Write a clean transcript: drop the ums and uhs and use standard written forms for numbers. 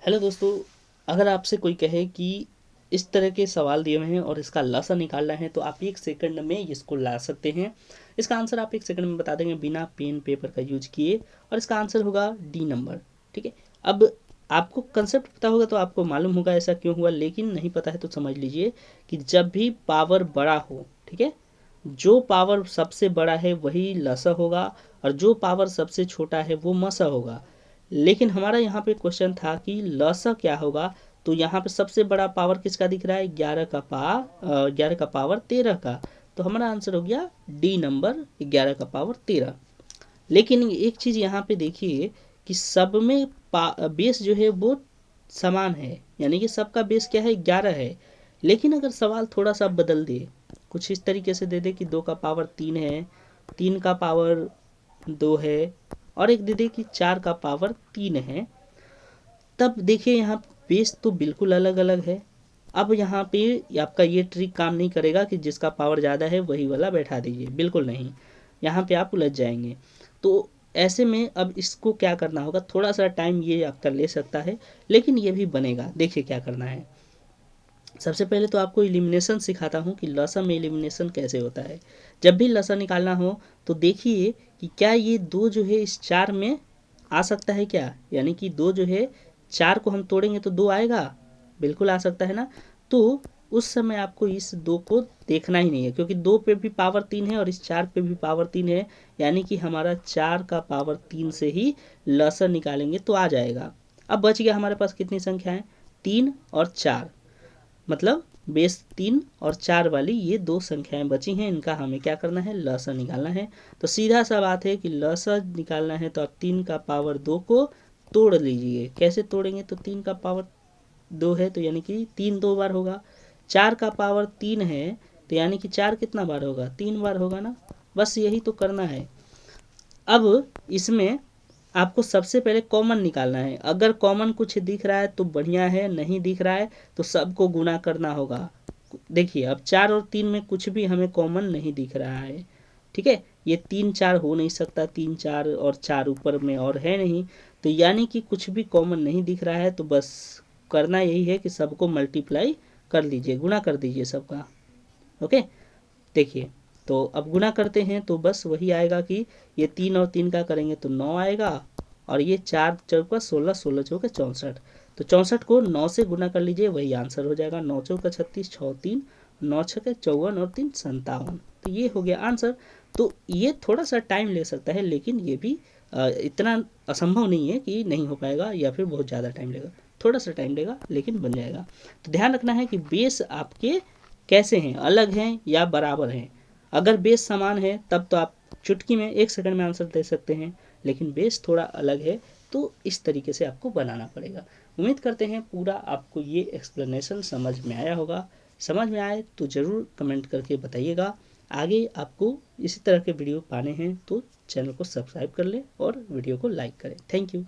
Hello दोस्तों, अगर आपसे कोई कहे कि इस तरह के सवाल दिए हुए हैं और इसका लसा निकालना है तो आप एक सेकंड में इसको ला सकते हैं। इसका आंसर आप एक सेकंड में बता देंगे बिना पेन पेपर का यूज किए, और इसका आंसर होगा डी नंबर। ठीक है। अब आपको कंसेप्ट पता होगा तो आपको मालूम होगा ऐसा क्यों हुआ, लेकिन नहीं पता है तो समझ लीजिए कि जब भी पावर बड़ा हो, ठीक है, जो पावर सबसे बड़ा है वही लसा होगा और जो पावर सबसे छोटा है वो मसा होगा। लेकिन हमारा यहाँ पे क्वेश्चन था कि लसा क्या होगा। तो यहाँ पे सबसे बड़ा पावर किसका दिख रहा है, 11 का पावर 13 का। तो हमारा आंसर हो गया डी नंबर, 11 का पावर 13। लेकिन एक चीज़ यहाँ पे देखिए कि सब में बेस जो है वो समान है, यानी कि सबका बेस क्या है, 11 है। लेकिन अगर सवाल थोड़ा सा बदल दे, कुछ इस तरीके से दे दे कि 2 का पावर 3 है, 3 का पावर 2 है, और एक दे दे कि 4 का पावर 3 है, तब देखिए यहाँ बेस तो बिल्कुल अलग अलग है। अब यहाँ पे आपका ये ट्रिक काम नहीं करेगा कि जिसका पावर ज़्यादा है वही वाला बैठा दीजिए, बिल्कुल नहीं। यहाँ पे आप उलझ जाएंगे। तो ऐसे में अब इसको क्या करना होगा, थोड़ा सा टाइम ये आपका ले सकता है, लेकिन ये भी बनेगा। देखिए क्या करना है। सबसे पहले तो आपको एलिमिनेशन सिखाता हूँ कि लसा में एलिमिनेशन कैसे होता है। जब भी लसा निकालना हो तो देखिए कि क्या ये दो जो है इस चार में आ सकता है क्या, यानी कि दो जो है, चार को हम तोड़ेंगे तो दो आएगा, बिल्कुल आ सकता है ना। तो उस समय आपको इस दो को देखना ही नहीं है, क्योंकि दो पे भी पावर 3 है और इस चार पे भी पावर 3 है, यानी कि हमारा 4 का पावर 3 से ही लसा निकालेंगे तो आ जाएगा। अब बच गया हमारे पास कितनी संख्या है, 3 और 4, मतलब बेस 3 और 4 वाली ये दो संख्याएं बची हैं, इनका हमें क्या करना है, लसा निकालना है। तो सीधा सा बात है कि लसा निकालना है तो आप 3 का पावर 2 को तोड़ लीजिए। कैसे तोड़ेंगे, तो 3 का पावर 2 है तो यानी कि 3 2 बार होगा। 4 का पावर 3 है तो यानी कि 4 कितना बार होगा, 3 बार होगा ना। बस यही तो करना है। अब इसमें आपको सबसे पहले कॉमन निकालना है। अगर कॉमन कुछ दिख रहा है तो बढ़िया है, नहीं दिख रहा है तो सबको गुना करना होगा। देखिए अब 4 और 3 में कुछ भी हमें कॉमन नहीं दिख रहा है, ठीक है। ये 3 4 हो नहीं सकता, 3 4 और 4 ऊपर में और है नहीं, तो यानी कि कुछ भी कॉमन नहीं दिख रहा है। तो बस करना यही है कि सबको मल्टीप्लाई कर लीजिए, गुणा कर दीजिए सबका। ओके। देखिए, तो अब गुना करते हैं तो बस वही आएगा कि ये 3 और 3 का करेंगे तो 9 आएगा, और ये 4 चौका 16, 16 चौका 64। तो 64 को 9 से गुना कर लीजिए, वही आंसर हो जाएगा। 9 चौका 36, 6 3, 9 6 54 और 3 57। तो ये हो गया आंसर। तो ये थोड़ा सा टाइम ले सकता है, लेकिन ये भी इतना असंभव नहीं है कि नहीं हो पाएगा या फिर बहुत ज़्यादा टाइम लेगा। थोड़ा सा टाइम लेगा लेकिन बन जाएगा। तो ध्यान रखना है कि बेस आपके कैसे हैं, अलग हैं या बराबर हैं। अगर बेस समान है तब तो आप चुटकी में 1 सेकंड में आंसर दे सकते हैं, लेकिन बेस थोड़ा अलग है तो इस तरीके से आपको बनाना पड़ेगा। उम्मीद करते हैं पूरा आपको ये एक्सप्लेनेशन समझ में आया होगा। समझ में आए तो ज़रूर कमेंट करके बताइएगा। आगे आपको इसी तरह के वीडियो पाने हैं तो चैनल को सब्सक्राइब कर लें और वीडियो को लाइक करें। Thank you.